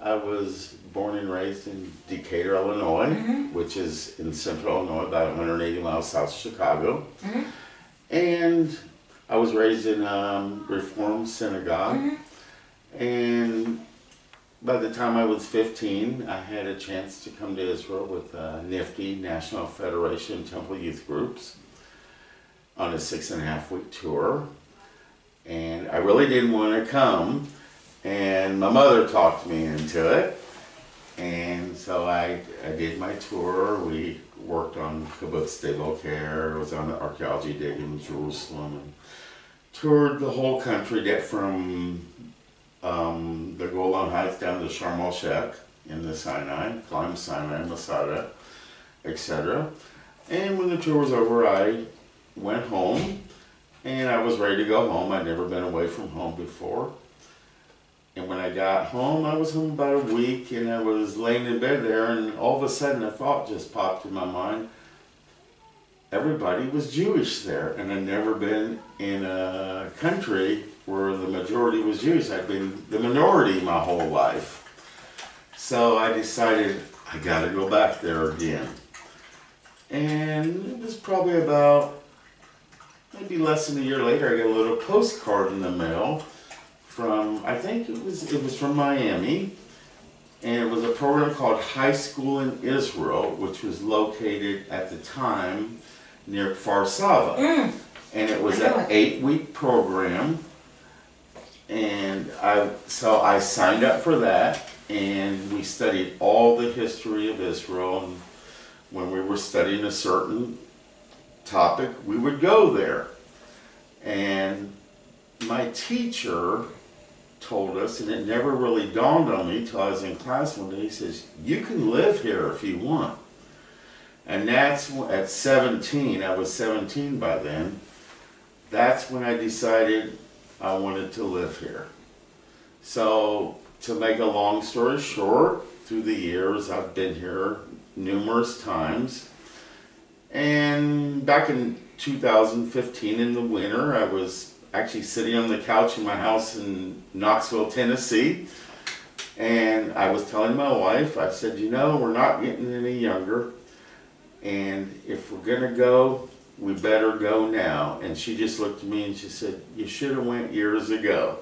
I was born and raised in Decatur, Illinois, which is in central Illinois, about 180 miles south of Chicago. And I was raised in a Reformed synagogue. And by the time I was 15, I had a chance to come to Israel with NIFTY, National Federation of Temple Youth Groups, on a 6.5-week tour. And I really didn't want to come. And my mother talked me into it, and so I did my tour. We worked on kibbutz care, was on the archaeology dig in Jerusalem, and toured the whole country, from the Golan Heights down to Sharm el-Sheikh in the Sinai, climbed Sinai, Masada, etc. And when the tour was over, I went home, and I was ready to go home. I'd never been away from home before. And when I got home, I was home about a week, and I was laying in bed there, and all of a sudden a thought just popped in my mind. Everybody was Jewish there, and I'd never been in a country where the majority was Jewish. I'd been the minority my whole life. So I decided I gotta go back there again. And it was probably about, maybe less than a year later, I got a little postcard in the mail from, I think it was from Miami, and it was a program called High School in Israel, which was located at the time near Kfar Sava. And it was an 8-week program, and so I signed up for that, and we studied all the history of Israel, and when we were studying a certain topic, we would go there. And my teacher told us, and it never really dawned on me till I was in class one day, he says, you can live here if you want. And that's at 17, I was 17 by then, that's when I decided I wanted to live here. So to make a long story short, through the years I've been here numerous times. And back in 2015 in the winter, I was actually sitting on the couch in my house in Knoxville, Tennessee, and I was telling my wife, I said, you know, we're not getting any younger, and if we're gonna go, we better go now. And she just looked at me and she said, you should have went years ago.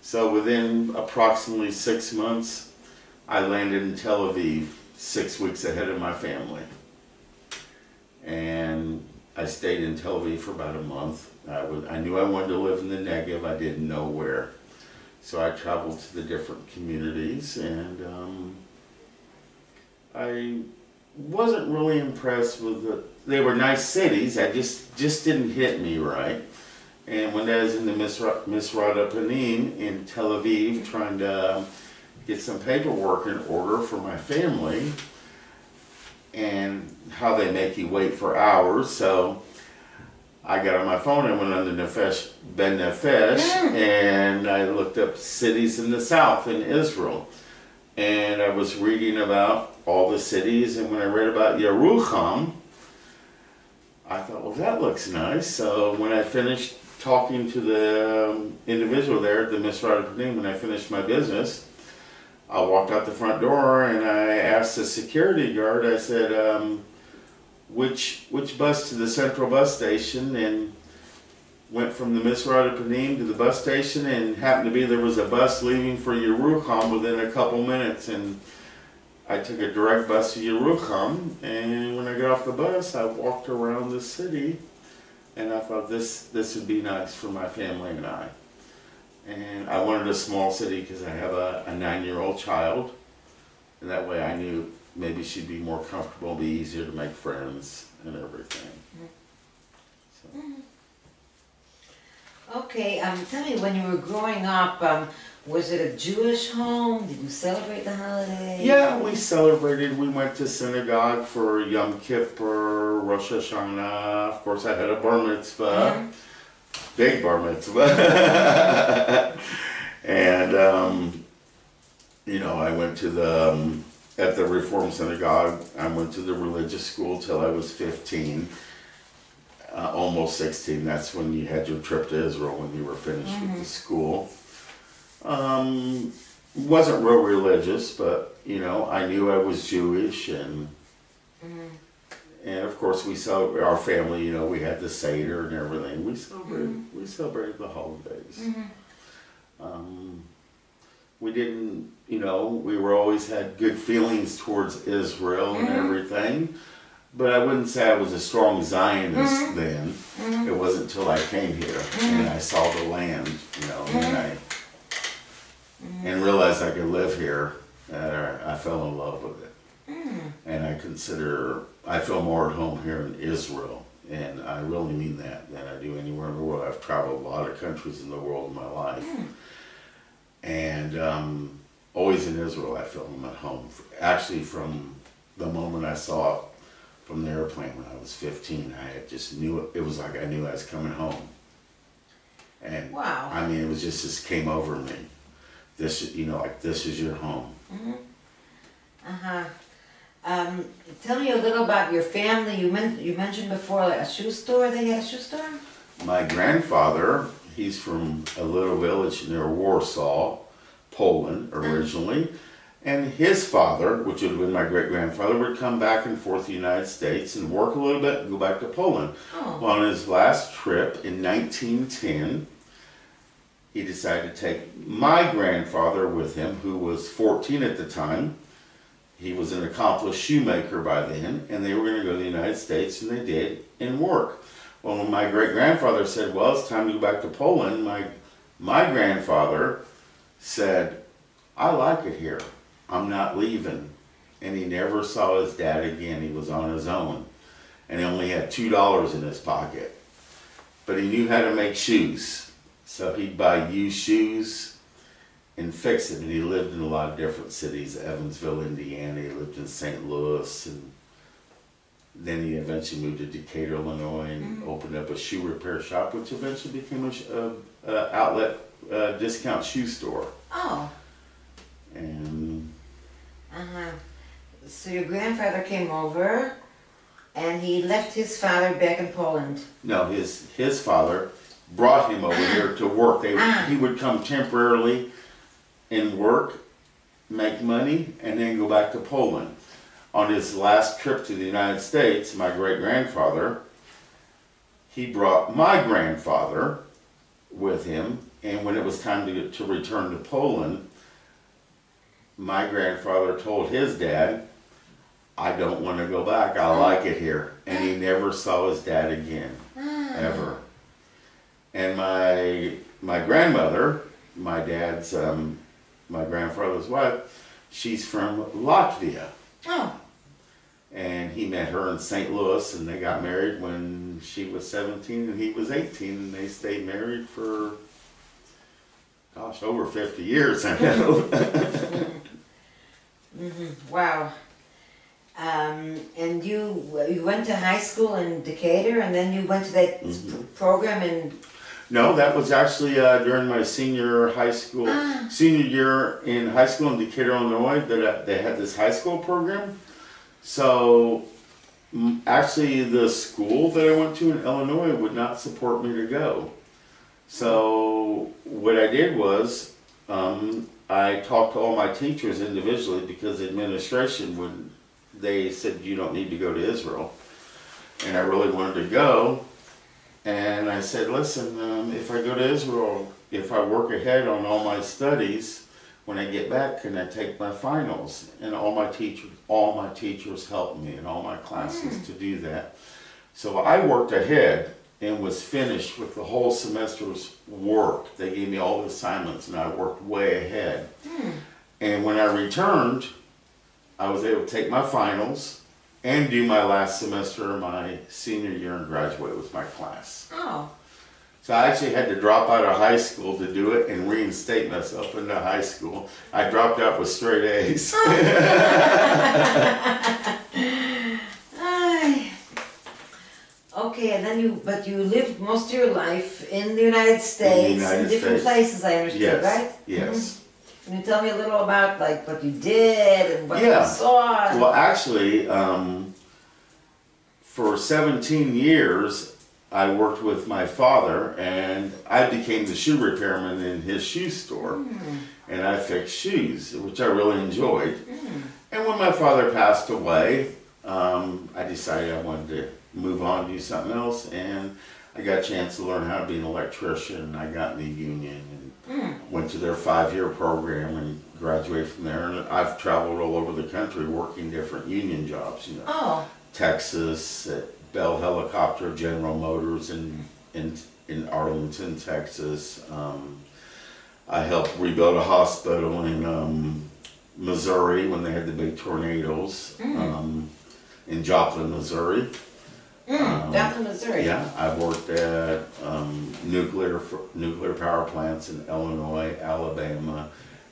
So within approximately 6 months, I landed in Tel Aviv, 6 weeks ahead of my family. And I stayed in Tel Aviv for about a month. I knew I wanted to live in the Negev, I didn't know where. So I traveled to the different communities, and I wasn't really impressed with they were nice cities, I just didn't hit me right. And when I was in the Misrata Panim in Tel Aviv trying to get some paperwork in order for my family, and how they make you wait for hours, so I got on my phone and went on the Nefesh Ben Nefesh, and I looked up cities in the south in Israel. And I was reading about all the cities, and when I read about Yerucham, I thought, well, that looks nice. So when I finished talking to the individual there at the Misrata Panim, when I finished my business, I walked out the front door and I asked the security guard, I said, which bus to the central bus station, and went from the Misrata Panim to the bus station, and happened to be there was a bus leaving for Yerucham within a couple minutes, and I took a direct bus to Yerucham, and when I got off the bus I walked around the city, and I thought this would be nice for my family and I. And I wanted a small city because I have a 9-year-old child, and that way I knew maybe she'd be more comfortable, be easier to make friends and everything. So. Okay, tell me, when you were growing up, was it a Jewish home? Did you celebrate the holidays? Yeah, we celebrated. We went to synagogue for Yom Kippur, Rosh Hashanah. Of course, I had a bar mitzvah, big bar mitzvah. And, you know, I went to the, at the Reform Synagogue, I went to the religious school till I was 15. Almost 16, that's when you had your trip to Israel, when you were finished with the school. wasn't real religious, but you know, I knew I was Jewish, and of course we celebrate our family. You know, we had the Seder and everything. We celebrated the holidays. We didn't, you know, we were always had good feelings towards Israel and everything, but I wouldn't say I was a strong Zionist then. It wasn't until I came here and I saw the land, you know, and realized I could live here, that I fell in love with it. And I feel more at home here in Israel, and I really mean that than I do anywhere in the world. I've traveled a lot of countries in the world in my life. And always in Israel I feel I'm at home. Actually, from the moment I saw it from the airplane when I was 15, I just knew it was like I knew I was coming home. And wow. I mean, it was just came over me. This, you know, like, this is your home. Tell me a little about your family. You mentioned before, like, a shoe store. They had a shoe store? My grandfather, he's from a little village near Warsaw, Poland originally. And his father, which would have been my great-grandfather, would come back and forth to the United States and work a little bit and go back to Poland. Well, on his last trip in 1910, he decided to take my grandfather with him, who was 14 at the time. He was an accomplished shoemaker by then, and they were going to go to the United States, and they did, and work. Well, when my great-grandfather said, well, it's time to go back to Poland, my grandfather said, I like it here. I'm not leaving. And he never saw his dad again. He was on his own. And he only had $2 in his pocket. But he knew how to make shoes. So he'd buy used shoes and fix it. And he lived in a lot of different cities. Evansville, Indiana. He lived in St. Louis. And then he eventually moved to Decatur, Illinois, and opened up a shoe repair shop, which eventually became a outlet discount shoe store. Oh. And so your grandfather came over, and he left his father back in Poland. No, his father brought him over here to work. He would come temporarily and work, make money, and then go back to Poland. On his last trip to the United States, my great-grandfather, he brought my grandfather with him, and when it was time to return to Poland, my grandfather told his dad, I don't want to go back, I like it here. And he never saw his dad again, ever. And my grandmother, my grandfather's wife, she's from Latvia. Oh. And he met her in St. Louis, and they got married when she was 17 and he was 18, and they stayed married for, gosh, over 50 years, I know. Wow. And you went to high school in Decatur, and then you went to that program in... No, that was actually during my senior year in high school in Decatur, Illinois, that they had this high school program. So actually the school that I went to in Illinois would not support me to go. So what I did was I talked to all my teachers individually, because the administration they said you don't need to go to Israel. And I really wanted to go. And I said, listen, if I go to Israel, if I work ahead on all my studies, when I get back, can I take my finals? And all my teachers helped me in all my classes to do that. So I worked ahead and was finished with the whole semester's work. They gave me all the assignments, and I worked way ahead. And when I returned, I was able to take my finals and do my last semester of my senior year and graduate with my class. Oh. So I actually had to drop out of high school to do it and reinstate myself into high school. I dropped out with straight A's. Okay, and then you lived most of your life in the United States, in different places, I understood, right? Yes. Can you tell me a little about what you did and what you saw? Well, actually, for 17 years, I worked with my father, and I became the shoe repairman in his shoe store. and I fixed shoes, which I really enjoyed. And when my father passed away, I decided I wanted to move on, do something else, and I got a chance to learn how to be an electrician. I got in the union and went to their 5-year program and graduated from there. And I've traveled all over the country working different union jobs, you know. Oh. Texas, at Bell Helicopter, General Motors in Arlington, Texas. I helped rebuild a hospital in Missouri when they had the big tornadoes in Joplin, Missouri. Joplin, Missouri. Yeah, I've worked at nuclear power plants in Illinois, Alabama,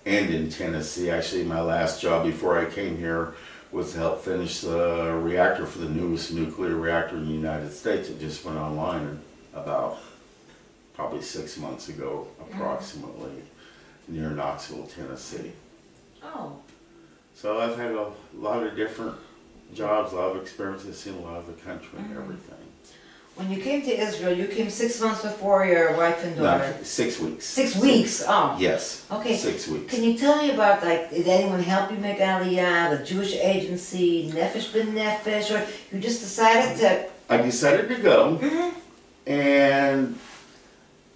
and in Tennessee. Actually, my last job before I came here was to help finish the reactor for the newest nuclear reactor in the United States. It just went online about probably 6 months ago, approximately, near Knoxville, Tennessee. Oh. So I've had a lot of different jobs, a lot of experiences, seen a lot of the country and everything. When you came to Israel, you came 6 months before your wife and daughter. No, 6 weeks. 6 weeks. Oh. Yes. Okay. 6 weeks. Can you tell me about, like, did anyone help you make Aliyah, the Jewish agency, Nefesh Ben Nefesh, or you just decided to? I decided to go, and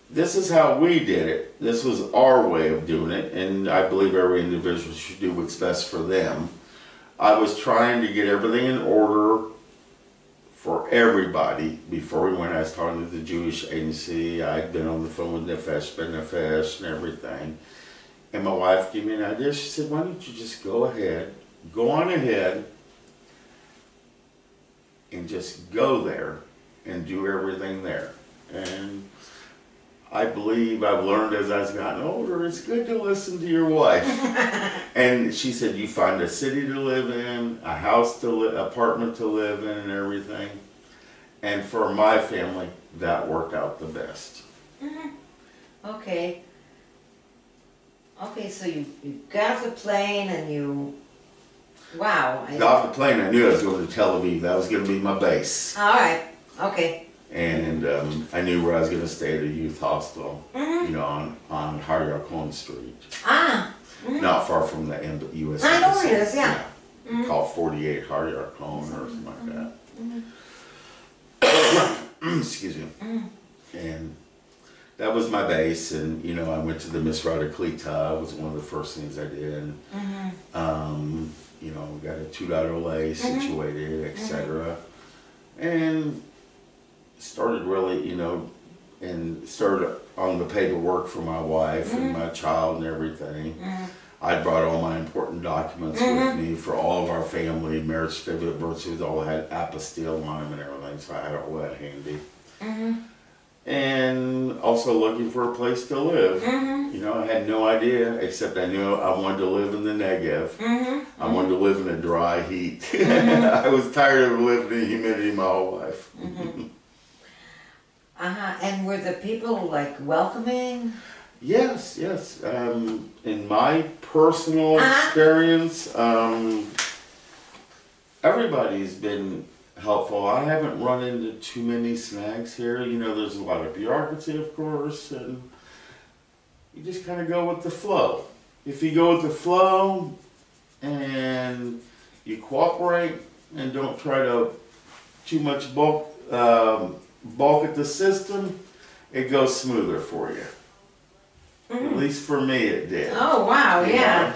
this is how we did it. This was our way of doing it, and I believe every individual should do what's best for them. I was trying to get everything in order for everybody before we went. I was talking to the Jewish agency. I'd been on the phone with Nefesh Ben Nefesh and everything. And my wife gave me an idea. She said, why don't you just go on ahead and just go there and do everything there. And I believe I've learned as I've gotten older, it's good to listen to your wife. And she said, you find a city to live in, a house to live, apartment to live in and everything. And for my family, that worked out the best. Okay. Okay, so you got off the plane and you, wow. Got off the plane, I knew I was going to Tel Aviv. That was going to be my base. All right, okay. And I knew where I was going to stay at a youth hostel, you know, on Har Street. Not far from the U.S. I know Embassy. where it is, yeah. Called 48 Har or something like that. Excuse me. And that was my base, and you know, I went to the Misrata Klita. It was one of the first things I did. You know, we got a 2.0 lay situated, etc. And started really, you know, and started on the paperwork for my wife and my child and everything. I brought all my important documents with me for all of our family, marriage certificate, birth certificate, all had apostille on them and everything, so I had all that handy. And also looking for a place to live. You know, I had no idea, except I knew I wanted to live in the Negev. I wanted to live in a dry heat. I was tired of living in humidity my whole life. And were the people, like, welcoming? Yes, yes. In my personal experience, everybody's been helpful. I haven't run into too many snags here. You know, there's a lot of bureaucracy, of course, and you just kind of go with the flow. If you go with the flow and you cooperate and don't try to too much bulk at the system, it goes smoother for you. At least for me it did. Oh, wow, You yeah.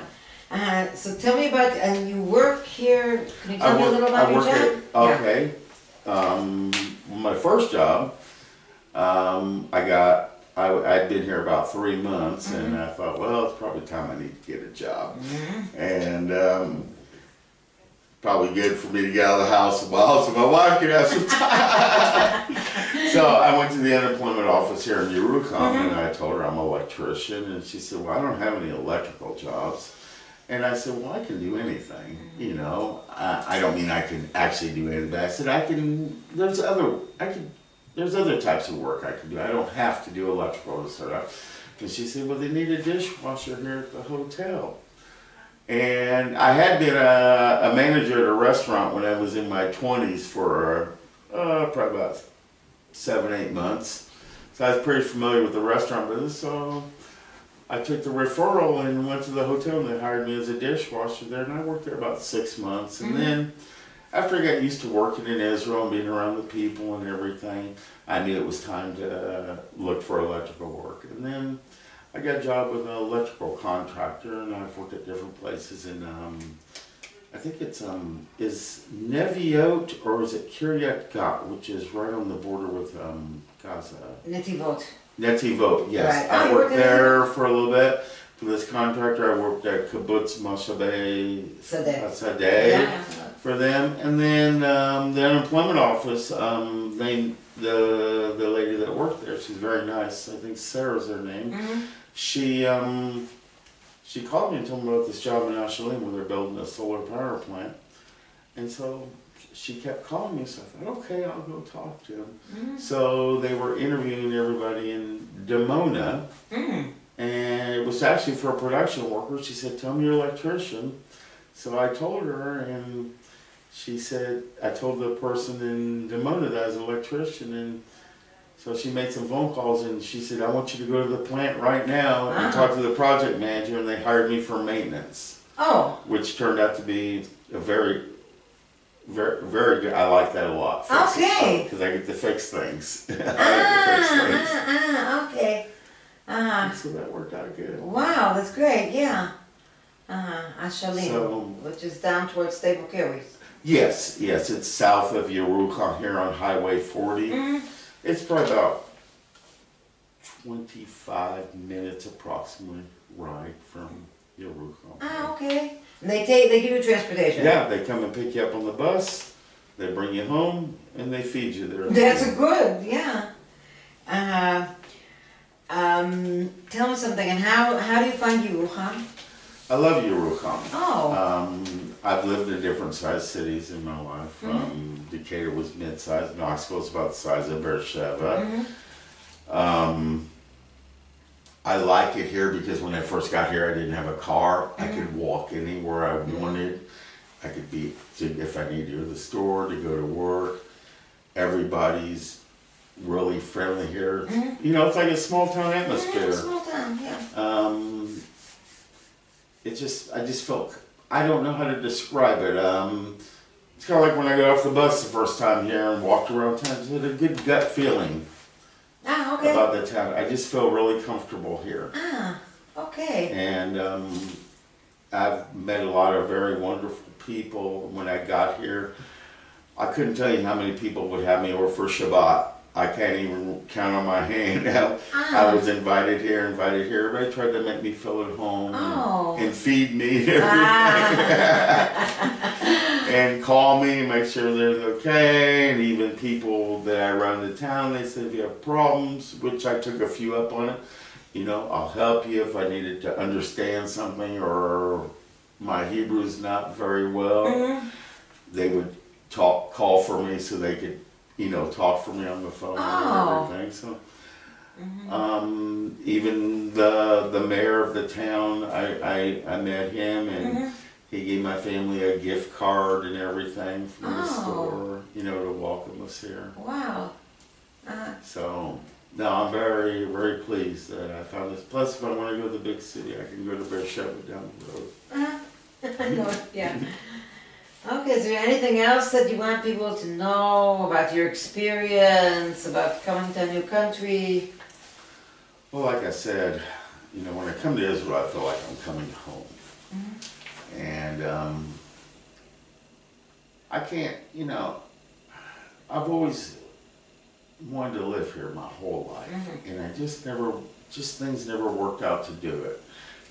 know? So tell me about, and you work here, can you tell me a little about your job? Okay. My first job, I'd been here about 3 months, and I thought, well, it's probably time I need to get a job. And probably good for me to get out of the house a while so my wife could have some time. So I went to the unemployment office here in Lirukham, and I told her I'm an electrician, and she said, well, I don't have any electrical jobs. And I said, well, I can do anything, you know. I don't mean I can actually do anything, but I said there's other types of work I can do. I don't have to do electrical, etc. And she said, well, they need a dishwasher here at the hotel. And I had been a manager at a restaurant when I was in my 20s for probably about 7-8 months. So I was pretty familiar with the restaurant business. So I took the referral and went to the hotel, and they hired me as a dishwasher there, and I worked there about 6 months. And then, after I got used to working in Israel and being around the people and everything, I knew it was time to look for electrical work. And then I got a job with an electrical contractor, and I've worked at different places in, I think it's, is Neviot, or is it Kiryat Gat, which is right on the border with Gaza. Netivot. Netivot, yes. Right. I worked there for a little bit. For this contractor, I worked at Kibbutz Mashabei Sadeh for them. And then the unemployment office, the lady that worked there, she's very nice. I think Sarah's her name. She called me and told me about this job in Ashalim where they're building a solar power plant. And so she kept calling me, so I thought, okay, I'll go talk to him. So they were interviewing everybody in Dimona, and it was actually for a production worker. She said, tell me you're an electrician. So I told her, and she said, I told the person in Dimona that I was an electrician, and so she made some phone calls, and she said, I want you to go to the plant right now and talk to the project manager, and they hired me for maintenance. Oh. Which turned out to be a very good. I like that a lot. Okay. Because I get to fix things. I like to fix things. Okay. So that worked out good. Wow, that's great. Yeah. Ashalim, which is down towards Stable Carries. Yes, it's south of Yerucham here on Highway 40. It's probably about 25 minutes approximately ride from Yerucham. Okay. And they give you transportation? Yeah, they come and pick you up on the bus, they bring you home, and they feed you there. That's good, yeah. Tell me something, and how do you find Yerucham? I love Yerucham. Oh. I've lived in different sized cities in my life. Decatur was mid-sized, Knoxville was about the size of Beersheba. I like it here because when I first got here I didn't have a car. I could walk anywhere I wanted. I could be, if I needed to go to the store, to go to work. Everybody's really friendly here. You know, it's like a small town atmosphere. Small town, yeah. I just felt, I don't know how to describe it. It's kind of like when I got off the bus the first time here and walked around town. I had a good gut feeling about the town. I just feel really comfortable here. Okay. And I've met a lot of very wonderful people when I got here. I couldn't tell you how many people would have me over for Shabbat. I can't even count on my hand now. I was invited here. Everybody tried to make me feel at home and feed me and and call me and make sure they're okay. And even people that I run the town, they said if you have problems, which I took a few up on it, you know, I'll help you if I needed to understand something or my Hebrew's not very well. They would call for me so they could, you know, talk for me on the phone and everything. So, even the mayor of the town, I met him, and he gave my family a gift card and everything from the store, you know, to welcome us here. Wow. So, no, I'm very, very pleased that I found this. Plus, if I want to go to the big city, I can go to Beersheba down the road. Yeah. Okay, is there anything else that you want people to know about your experience, about coming to a new country? Well, like I said, you know, when I come to Israel, I feel like I'm coming home. And I can't, you know, I've always wanted to live here my whole life. And I just things never worked out to do it.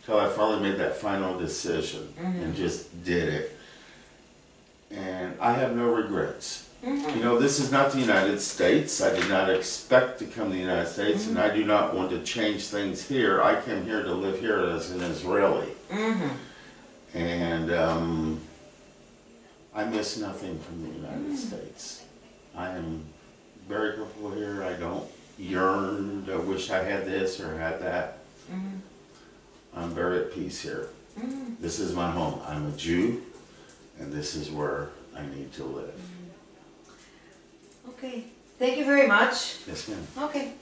Until I finally made that final decision and just did it. And I have no regrets. You know, this is not the United States. I did not expect to come to the United States, and I do not want to change things here. I came here to live here as an Israeli. And I miss nothing from the United States. I am very comfortable here. I don't yearn to wish I had this or had that. I'm very at peace here. This is my home. I'm a Jew. And this is where I need to live. Okay. Thank you very much. Yes, ma'am. Okay.